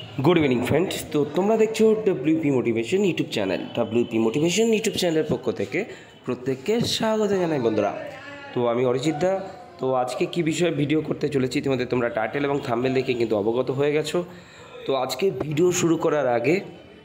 Good evening friends. तो तुम्हारा देखो WP motivation YouTube channel WP motivation YouTube channel पक्ष থেকে প্রত্যেককে স্বাগত জানাই বন্ধুরা। তো আমি অরিজিৎ দা। তো আজকে কি বিষয়ে ভিডিও করতে চলেছি তোমাদের তোমরা টাইটেল এবং থাম্বনেল দেখে কিন্তু অবগত হয়ে গেছো। তো আজকে ভিডিও শুরু করার আগে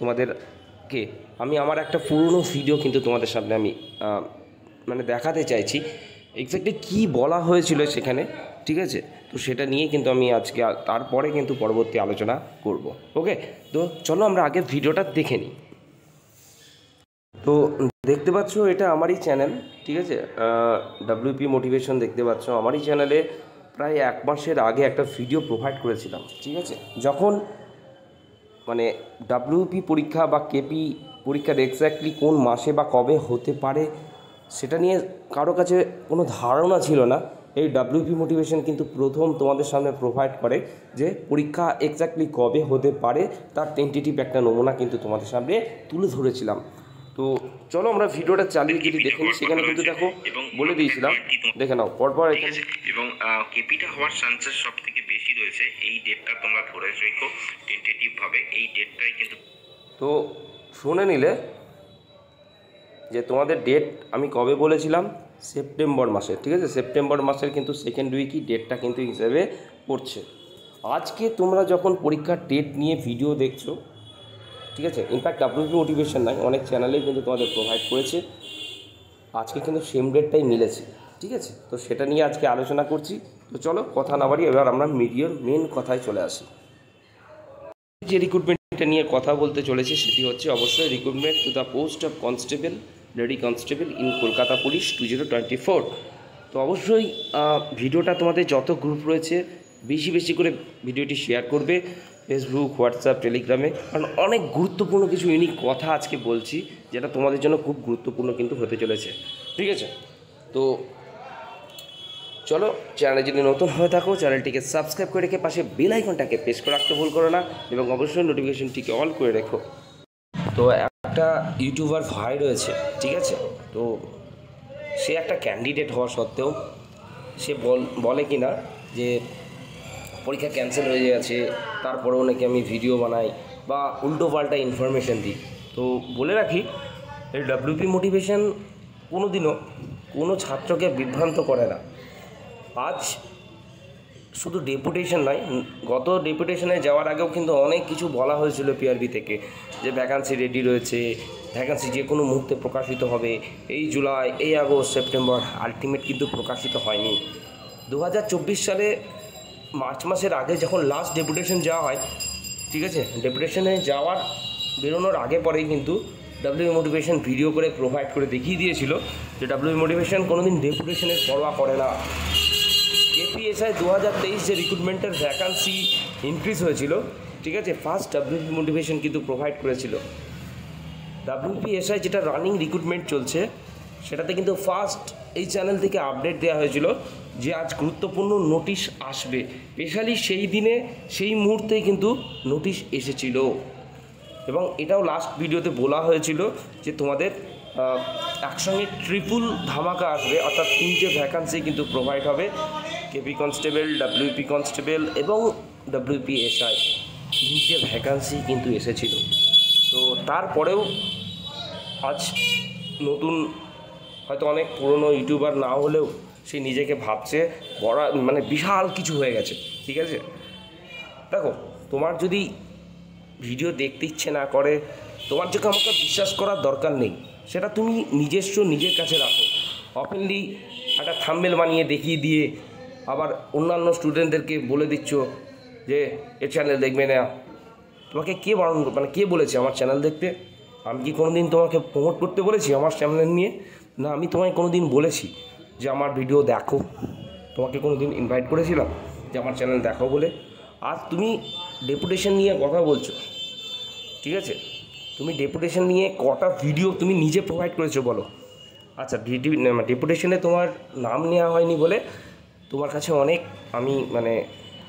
তোমাদেরকে আমি আমার একটা পুরনো ভিডিও কিন্তু তোমাদের সামনে আমি মানে দেখাতে চাইছি এক্স্যাক্টলি কী বলা হয়েছিল সেখানে, ঠিক আছে? তো সেটা নিয়ে কিন্তু আমি আজকে তারপরে কিন্তু পরবর্তী আলোচনা করব। ওকে, তো চলো আমরা আগে ভিডিওটা দেখে নিই। তো দেখতে পাচ্ছ এটা আমারই চ্যানেল, ঠিক আছে? ডব্লিউপি মোটিভেশন দেখতে পাচ্ছ আমারই চ্যানেলে প্রায় 1 মাসের আগে একটা ভিডিও প্রোভাইড করেছিলাম, ঠিক আছে? যখন মানে ডব্লিউপি পরীক্ষা বা কেপি পরীক্ষার এক্স্যাক্টলি কোন মাসে বা কবে হতে পারে সেটা নিয়ে কারো কাছে কোনো ধারণা ছিল না। এই ডব্লিউপি মোটিভেশন কিন্তু প্রথম তোমাদের সামনে প্রোভাইড করে যে পরীক্ষা এক্স্যাক্টলি কবে হতে পারে তার টেন্টেটিভ একটা নমুনা কিন্তু তোমাদের সামনে তুলে ধরেছিলাম। তো চলো আমরা ভিডিওটা চালিয়ে যদি দেখে নিই। সেখানে কিন্তু দেখো বলে দিয়েছিলাম, দেখে নাও পরপর এখানে। এবং কেপিটা হওয়ার চান্সেস সব থেকে বেশি রয়েছে। এই ডেটটা তোমরা ধরে রেখো টেন্টেটিভভাবে, এই ডেটটাই কিন্তু। তো শুনে নিলে যে তোমাদের ডেট আমি কবে বলেছিলাম, সেপ্টেম্বর মাসে, ঠিক আছে? সেপ্টেম্বর মাসের কিন্তু সেকেন্ড উইকই ডেটটা কিন্তু হিসেবে পড়ছে। আজকে তোমরা যখন পরীক্ষার ডেট নিয়ে ভিডিও দেখছো, ঠিক আছে? ইনফ্যাক্ট ডব্লিউপি মোটিভেশন নয়, অনেক চ্যানেলেই কিন্তু তোমাদের প্রোভাইড করেছে। আজকে কিন্তু সেম ডেটটাই মিলেছে, ঠিক আছে? তো সেটা নিয়ে আজকে আলোচনা করছি। তো চলো কথা না বাড়ি এবার আমরা ভিডিওর মেন কথায় চলে আসি। যে রিক্রুটমেন্টটা নিয়ে কথা বলতে চলেছি সেটি হচ্ছে অবশ্যই recruitment to the post of constable, lady constable in Kolkata police 2024। তো অবশ্যই ভিডিওটা তোমাদের যত গ্রুপ রয়েছে বেশি বেশি করে ভিডিওটি শেয়ার করবে, ফেসবুক, হোয়াটসঅ্যাপ, টেলিগ্রামে, কারণ অনেক গুরুত্বপূর্ণ কিছু ইউনিক কথা আজকে বলছি যেটা তোমাদের জন্য খুব গুরুত্বপূর্ণ কিন্তু হতে চলেছে, ঠিক আছে? তো চলো, চ্যানেলে যদি নতুন হয়ে থাকো চ্যানেলটিকে সাবস্ক্রাইব করে রেখে পাশে বেল আইকনটাকে প্রেস করে রাখতে ভুল করো না, এবং অবশ্যই নোটিফিকেশনটিকে অল করে রেখো। তো একটা ইউটিউবার ভাই রয়েছে, ঠিক আছে? তো সে একটা ক্যান্ডিডেট হওয়া সত্ত্বেও সে বলে কি না যে পরীক্ষা ক্যান্সেল হয়ে গেছে, তারপরেও নাকি আমি ভিডিও বানাই বা উল্টো পাল্টা ইনফরমেশান দিই। তো বলে রাখি, এই ডব্লিউপি মোটিভেশন কোনো দিনও কোনো ছাত্রকে বিভ্রান্ত করে না। আজ শুধু ডেপুটেশন নয়, গত ডেপুটেশনে যাওয়ার আগেও কিন্তু অনেক কিছু বলা হয়েছিল পিআরবি থেকে যে ভ্যাকান্সি রেডি রয়েছে, ভ্যাকান্সি যে কোনো মুহূর্তে প্রকাশিত হবে, এই জুলাই, এই আগস্ট, সেপ্টেম্বর। আলটিমেট কিন্তু প্রকাশিত হয়নি। 2024 সালে মার্চ মাসের আগে যখন লাস্ট ডেপুটেশন যাওয়া হয়, ঠিক আছে? ডেপুটেশনে যাওয়ার বেরোনোর আগে পরেই কিন্তু ডব্লিউপি মোটিভেশন ভিডিও করে প্রোভাইড করে দেখিয়ে দিয়েছিল যে ডব্লিউপি মোটিভেশন কোনোদিন ডেপুটেশনের পরোয়া করে না। কেপিএসআই 2023 যে রিক্রুটমেন্টের ভ্যাকান্সি ইনক্রিজ হয়েছিল, ঠিক আছে, ফার্স্ট ডব্লিউপি মোটিভেশন কিন্তু প্রোভাইড করেছিল। ডব্লিউপিএসআই যেটা রানিং রিক্রুটমেন্ট চলছে সেটাতে কিন্তু ফার্স্ট এই চ্যানেল থেকে আপডেট দেওয়া হয়েছিল যে আজ গুরুত্বপূর্ণ নোটিশ আসবে। স্পেশালি সেই দিনে সেই মুহূর্তেই কিন্তু নোটিশ এসেছিল, এবং এটাও লাস্ট ভিডিওতে বলা হয়েছিল যে তোমাদের একসঙ্গে ট্রিপল ধামাকা আসবে, অর্থাৎ 3টে ভ্যাকান্সি কিন্তু প্রোভাইড হবে। কেপি কনস্টেবল, ডব্লিউপি কনস্টেবল এবং ডব্লিউপিএসআই 3টে ভ্যাকান্সি কিন্তু এসেছিল। তো তারপরেও আজ নতুন, হয়তো অনেক পুরনো ইউটিউবার না হলেও সে নিজেকে ভাবছে বড়, মানে বিশাল কিছু হয়ে গেছে, ঠিক আছে? দেখো, তোমার যদি ভিডিও দেখতে ইচ্ছে না করে, তোমার যে আমাকে বিশ্বাস করার দরকার নেই, সেটা তুমি নিজস্ব নিজের কাছে রাখো। ওপেনলি একটা থাম্বনেল বানিয়ে দেখিয়ে দিয়ে আবার অন্যান্য স্টুডেন্টদেরকে বলে দিচ্ছ যে এর চ্যানেল দেখবে না। তোমাকে কে বারণ, মানে কে বলেছে আমার চ্যানেল দেখতে? আমি কি কোনো দিন তোমাকে প্রমোট করতে বলেছি আমার চ্যানেল নিয়ে? না, আমি তোমায় কোনো দিন বলেছি যে আমার ভিডিও দেখো? তোমাকে কোনো দিন ইনভাইট করেছিলাম যে আমার চ্যানেল দেখো বলে? আর তুমি ডেপুটেশন নিয়ে কথা বলছো, ঠিক আছে? তুমি ডেপুটেশন নিয়ে কটা ভিডিও তুমি নিজে প্রোভাইড করেছো বলো? আচ্ছা, ডেপুটেশনে তোমার নাম নেওয়া হয়নি বলে তোমার কাছে অনেক আমি মানে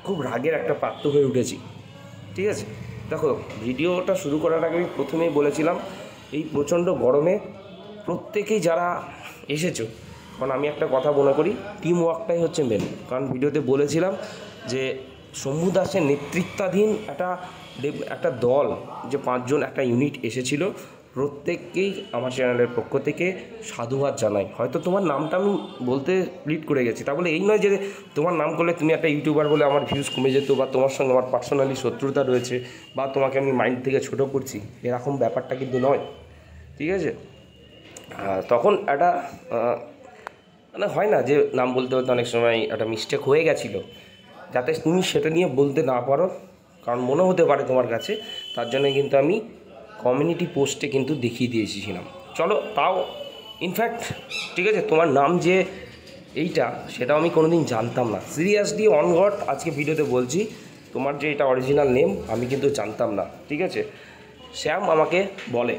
খুব রাগের একটা পাত্র হয়ে উঠেছি, ঠিক আছে? দেখো, ভিডিওটা শুরু করার আগে আমি প্রথমেই বলেছিলাম এই প্রচণ্ড গরমে প্রত্যেকেই যারা এসেছো, কারণ আমি একটা কথা মনে করি টিম ওয়ার্কটাই হচ্ছে মেন। কারণ ভিডিওতে বলেছিলাম যে শম্ভু দাসের নেতৃত্বাধীন একটা দল, যে 5 জন একটা ইউনিট এসেছিল, প্রত্যেককেই আমার চ্যানেলের পক্ষ থেকে সাধুবাদ জানাই। হয়তো তোমার নামটা আমি বলতে লিড করে গেছি, তা বলে এই নয় যে তোমার নাম করলে তুমি একটা ইউটিউবার বলে আমার ভিউজ কমে যেত, বা তোমার সঙ্গে আমার পার্সোনালি শত্রুতা রয়েছে, বা তোমাকে আমি মাইন্ড থেকে ছোটো করছি, এরকম ব্যাপারটা কিন্তু নয়, ঠিক আছে? তখন একটা মানে হয় না যে নাম বলতে বলতে অনেক সময় একটা মিস্টেক হয়ে গেছিলো, যাতে তুমি সেটা নিয়ে বলতে না পারো, কারণ মনে হতে পারে তোমার কাছে, তার জন্য কিন্তু আমি কমিউনিটি পোস্টে কিন্তু দেখিয়ে দিয়েছিলাম। চলো, তাও ইনফ্যাক্ট ঠিক আছে, তোমার নাম যে এইটা, সেটাও আমি কোনোদিন জানতাম না, সিরিয়াসলি অন গড আজকে ভিডিওতে বলছি, তোমার যে এটা অরিজিনাল নেম আমি কিন্তু জানতাম না, ঠিক আছে? শ্যাম আমাকে বলে।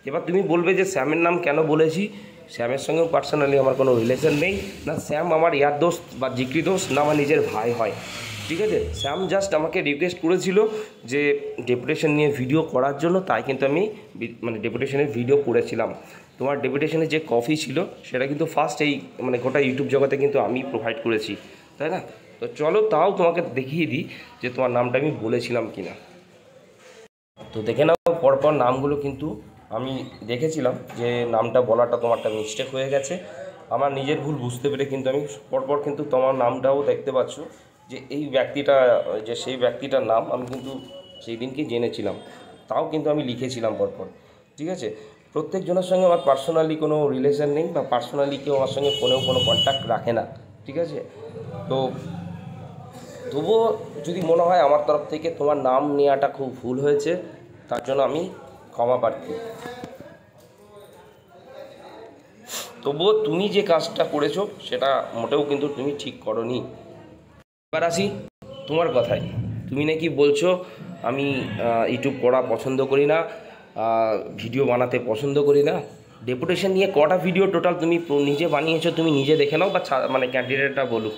এবার তুমি বলবে যে শ্যামের নাম কেন বলেছি? শ্যামের সঙ্গেও পার্সোনালি আমার কোনো রিলেশন নেই, না শ্যাম আমার ইয়ার দোস্ত বা জিগরি দোস্ত, না আমার নিজের ভাই হয়, ঠিক আছে? শ্যাম জাস্ট আমাকে রিকোয়েস্ট করেছিল যে ডেপুটেশন নিয়ে ভিডিও করার জন্য, তাই কিন্তু আমি মানে ডেপুটেশনের ভিডিও করেছিলাম। তোমার ডেপুটেশনের যে কফি ছিল সেটা কিন্তু ফার্স্ট এই মানে গোটা ইউটিউব জগতে কিন্তু আমি প্রোভাইড করেছি, তাই না? তো চলো, তাও তোমাকে দেখিয়ে দিই যে তোমার নামটা আমি বলেছিলাম কি না। তো দেখে নাও, পরপর নামগুলো কিন্তু আমি দেখেছিলাম যে নামটা বলাটা তোমারটা মিস্টেক হয়ে গেছে, আমার নিজের ভুল বুঝতে পেরে কিন্তু আমি পরপর কিন্তু তোমার নামটাও দেখতে পাচ্ছ যে এই ব্যক্তিটা, যে সেই ব্যক্তিটার নাম আমি কিন্তু সেই দিনকে জেনেছিলাম, তাও কিন্তু আমি লিখেছিলাম পরপর, ঠিক আছে? প্রত্যেকজনের সঙ্গে আমার পার্সোনালি কোনো রিলেশন নেই, বা পার্সোনালি কেউ আমার সঙ্গে ফোনেও কোনো কন্ট্যাক্ট রাখে না, ঠিক আছে? তো তবুও যদি মনে হয় আমার তরফ থেকে তোমার নাম নেওয়াটা খুব ভুল হয়েছে, তার জন্য আমি ক্ষমা প্রার্থী। তবুও তুমি যে কাজটা করেছো সেটা মোটেও কিন্তু তুমি ঠিক করোনি। এবার আসি তোমার কথায়, তুমি নাকি বলছো আমি ইউটিউব করা পছন্দ করি না, ভিডিও বানাতে পছন্দ করি না। ডেপুটেশন নিয়ে কটা ভিডিও টোটাল তুমি নিজে বানিয়েছো, তুমি নিজে দেখে নাও, বা মানে ক্যান্ডিডেটটা বলুক।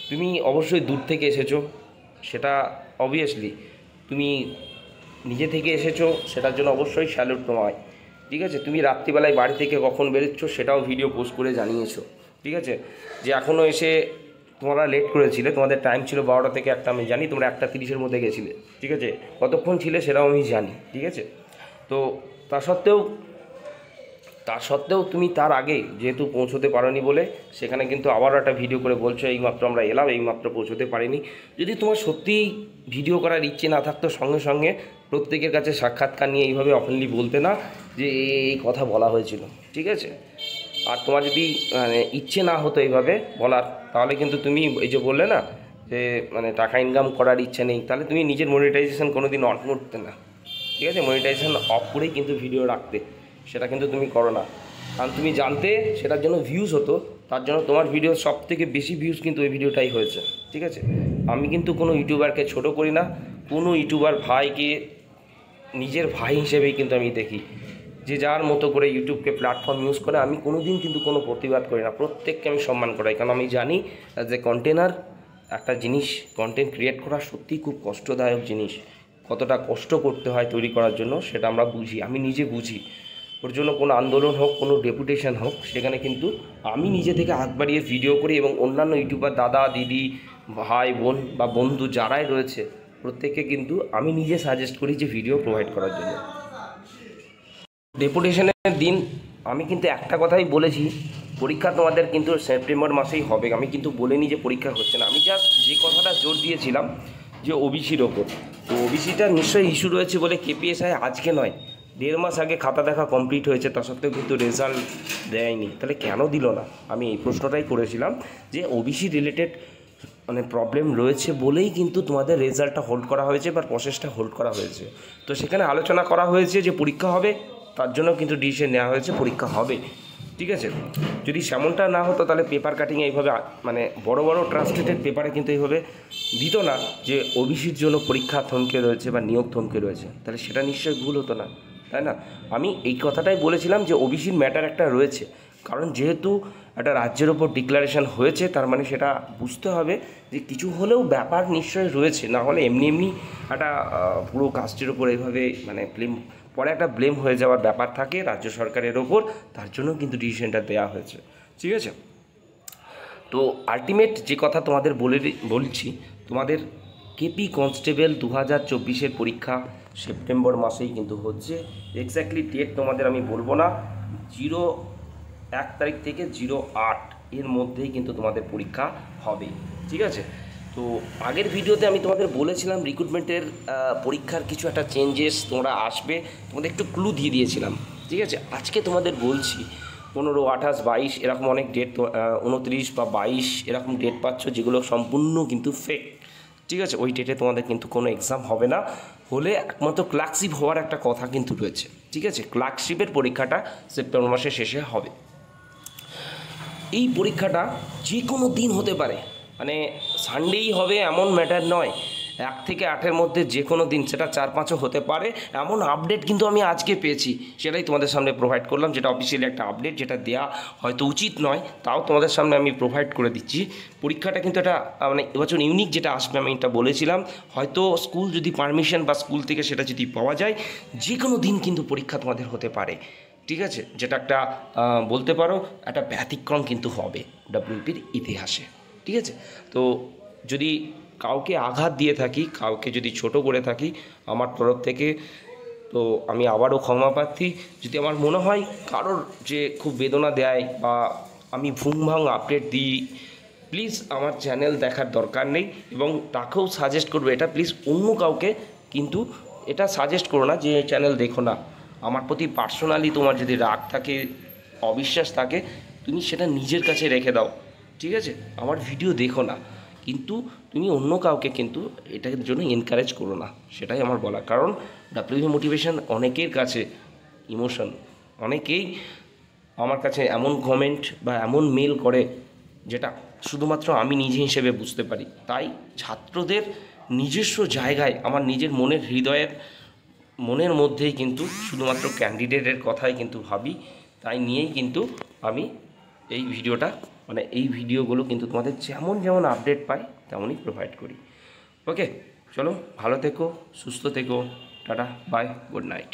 তুমি অবশ্যই দূর থেকে এসেছো, সেটা অবভিয়াসলি তুমি নিজে থেকে এসেছো, সেটার জন্য অবশ্যই স্যালুট তোমায়, ঠিক আছে? তুমি রাত্রিবেলায় বাড়ি থেকে কখন বেরোচ্ছ সেটাও ভিডিও পোস্ট করে জানিয়েছো, ঠিক আছে? যে এখনও এসে তোমরা লেট করেছিলে, তোমাদের টাইম ছিল 12টা থেকে 1টা, আমি জানি তোমরা 1:30-এর মধ্যে গেছিলে, ঠিক আছে? কতক্ষণ ছিলে সেটাও আমি জানি, ঠিক আছে? তো তা সত্ত্বেও তুমি তার আগে যেহেতু পৌঁছতে পারোনি বলে সেখানে কিন্তু আবারও একটা ভিডিও করে বলছো এইমাত্র আমরা এলাম, এইমাত্র পৌঁছতে পারিনি। যদি তোমার সত্যিই ভিডিও করার ইচ্ছে না থাকতো, সঙ্গে সঙ্গে প্রত্যেকের কাছে সাক্ষাৎকার নিয়ে এইভাবে ওপেনলি বলতে না যে এই কথা বলা হয়েছিল, ঠিক আছে? আর তোমার যদি মানে ইচ্ছে না হতো এইভাবে বলার, তাহলে কিন্তু তুমি এই যে বললে না যে মানে টাকা ইনকাম করার ইচ্ছে নেই, তাহলে তুমি নিজের মনিটাইজেশন কোনো দিন অন করতে না, ঠিক আছে? মনিটাইজেশন অফ করেই কিন্তু ভিডিও রাখতে, সেটা কিন্তু তুমি করো না, কারণ তুমি জানতে সেটার জন্য ভিউজ হতো, তার জন্য তোমার ভিডিও সব থেকে বেশি ভিউজ কিন্তু ওই ভিডিওটাই হয়েছে, ঠিক আছে? আমি কিন্তু কোনো ইউটিউবারকে ছোট করি না, কোনো ইউটিউবার ভাইকে নিজের ভাই হিসেবেই কিন্তু আমি দেখি, যে যার মতো করে ইউটিউবকে প্ল্যাটফর্ম ইউজ করে আমি কোনো দিন কিন্তু কোনো প্রতিবাদ করি না, প্রত্যেককে আমি সম্মান করাই, কারণ আমি জানি অ্যাজ এ কন্টেনার একটা জিনিস কন্টেন্ট ক্রিয়েট করা সত্যিই খুব কষ্টদায়ক জিনিস, কতটা কষ্ট করতে হয় তৈরি করার জন্য সেটা আমরা বুঝি, আমি নিজে বুঝি। ওর জন্য কোনো আন্দোলন হোক, কোনো ডেপুটেশন হোক, সেখানে কিন্তু আমি নিজে থেকে হাত বাড়িয়ে ভিডিও করি, এবং অন্যান্য ইউটিউবার দাদা দিদি ভাই বোন বা বন্ধু যারাই রয়েছে প্রত্যেককে কিন্তু আমি নিজে সাজেস্ট করি যে ভিডিও প্রোভাইড করার জন্য। ডেপুটেশনের দিন আমি কিন্তু একটা কথাই বলেছি, পরীক্ষা তোমাদের কিন্তু সেপ্টেম্বর মাসেই হবে, আমি কিন্তু বলিনি যে পরীক্ষা হচ্ছে না, আমি জাস্ট যে কথাটা জোর দিয়েছিলাম যে ওবিসির ওপর, তো ওবিসিটা নিশ্চয়ই ইস্যু রয়েছে বলে কেপিএসআই আজকে নয় 1.5 মাস আগে খাতা দেখা কমপ্লিট হয়েছে, তা সত্ত্বেও কিন্তু রেজাল্ট দেয়নি, তাহলে কেন দিল না? আমি এই প্রশ্নটাই করেছিলাম যে ওবিসি রিলেটেড মানে প্রবলেম রয়েছে বলেই কিন্তু তোমাদের রেজাল্টটা হোল্ড করা হয়েছে বা প্রসেসটা হোল্ড করা হয়েছে। তো সেখানে আলোচনা করা হয়েছে যে পরীক্ষা হবে, তার জন্য কিন্তু ডিসিশন নেওয়া হয়েছে পরীক্ষা হবে, ঠিক আছে? যদি সেমনটা না হতো তাহলে পেপার কাটিংয়ে এইভাবে মানে বড় বড় ট্রান্সলেটেড পেপারে কিন্তু এইভাবে দিত না যে ওবিসির জন্য পরীক্ষা থমকে রয়েছে বা নিয়োগ থমকে রয়েছে, তাহলে সেটা নিশ্চয়ই ভুল হতো না, তাই না? আমি এই কথাটাই বলেছিলাম যে ওবিসির ম্যাটার একটা রয়েছে, কারণ যেহেতু একটা রাজ্যের ওপর ডিক্লারেশন হয়েছে, তার মানে সেটা বুঝতে হবে যে কিছু হলেও ব্যাপার নিশ্চয়ই রয়েছে, না হলে এমনি এমনি একটা পুরো কাস্টের ওপর এইভাবে মানে পরে একটা ব্লেম হয়ে যাওয়ার ব্যাপার থাকে রাজ্য সরকারের ওপর, তার জন্য কিন্তু ডিসিশনটা দেওয়া হয়েছে, ঠিক আছে? তো আলটিমেট যে কথা তোমাদের বলছি, তোমাদের কেপি কনস্টেবল 2024-এর পরীক্ষা সেপ্টেম্বর মাসেই কিন্তু হচ্ছে। এক্স্যাক্টলি ডেট তোমাদের আমি বলবো না, 1 তারিখ থেকে 08 এর মধ্যেই কিন্তু তোমাদের পরীক্ষা হবে, ঠিক আছে। তো আগের ভিডিওতে আমি তোমাদের বলেছিলাম রিক্রুটমেন্টের পরীক্ষার কিছু একটা চেঞ্জেস তোমরা আসবে, তোমাদের একটু ক্লু দিয়ে দিয়েছিলাম, ঠিক আছে। আজকে তোমাদের বলছি 15, 28, 22 এরকম অনেক ডেট, 29 বা 22 এরকম ডেট পাচ্ছ যেগুলো সম্পূর্ণ কিন্তু ফেক, ঠিক আছে। ওই ডেটে তোমাদের কিন্তু কোনো এক্সাম হবে না, হলে একমাত্র ক্লার্কশিপ হওয়ার একটা কথা কিন্তু রয়েছে, ঠিক আছে। ক্লার্কশিপের পরীক্ষাটা সেপ্টেম্বর মাসের শেষে হবে। এই পরীক্ষাটা যে কোনো দিন হতে পারে, মানে সানডেই হবে এমন ম্যাটার নয়, 1 থেকে 8-এর মধ্যে যে কোনো দিন, সেটা 4-5ও হতে পারে। এমন আপডেট কিন্তু আমি আজকে পেয়েছি, সেটাই তোমাদের সামনে প্রোভাইড করলাম, যেটা অফিসিয়ালি একটা আপডেট, যেটা দেওয়া হয়তো উচিত নয়, তাও তোমাদের সামনে আমি প্রোভাইড করে দিচ্ছি। পরীক্ষাটা কিন্তু একটা মানে এবছর ইউনিক যেটা আসবে, আমি এটা বলেছিলাম, হয়তো স্কুল যদি পারমিশন বা স্কুল থেকে সেটা যদি পাওয়া যায়, যে কোনো দিন কিন্তু পরীক্ষা তোমাদের হতে পারে, ঠিক আছে। যেটা একটা বলতে পারো একটা ব্যতিক্রম কিন্তু হবে ডাব্লিউপির ইতিহাসে, ঠিক আছে। তো যদি কাউকে আঘাত দিয়ে থাকি, কাউকে যদি ছোট করে থাকি আমার তরফ থেকে, তো আমি আবারও ক্ষমা প্রার্থী। যদি আমার মনে হয় কারোর যে খুব বেদনা দেয় বা আমি ভুংভাং আপডেট দিই, প্লিজ আমার চ্যানেল দেখার দরকার নেই, এবং তাকেও সাজেস্ট করবে এটা, প্লিজ অন্য কাউকে কিন্তু এটা সাজেস্ট করো না যে চ্যানেল দেখো না। আমার প্রতি পার্সোনালি তোমার যদি রাগ থাকে, অবিশ্বাস থাকে, তুমি সেটা নিজের কাছে রেখে দাও, ঠিক আছে। আমার ভিডিও দেখো না, কিন্তু তুমি অন্য কাউকে কিন্তু এটার জন্য এনকারেজ করো না, সেটাই আমার বলা। কারণ ডাব্লিউপি মোটিভেশন অনেকের কাছে ইমোশন, অনেকেই আমার কাছে এমন কমেন্ট বা এমন মেল করে যেটা শুধুমাত্র আমি নিজে হিসেবে বুঝতে পারি। তাই ছাত্রদের নিজস্ব জায়গায় আমার নিজের মনের মধ্যেই কিন্তু শুধুমাত্র ক্যান্ডিডেটের কথাই কিন্তু ভাবি, তাই নিয়েই কিন্তু আমি এই ভিডিওটা মানে এই ভিডিওগুলো কিন্তু তোমাদের যেমন যেমন আপডেট পাই তেমনই প্রোভাইড করি। ওকে, চলো ভালো থেকো, সুস্থ থেকো, টাটা, বাই, গুড নাইট।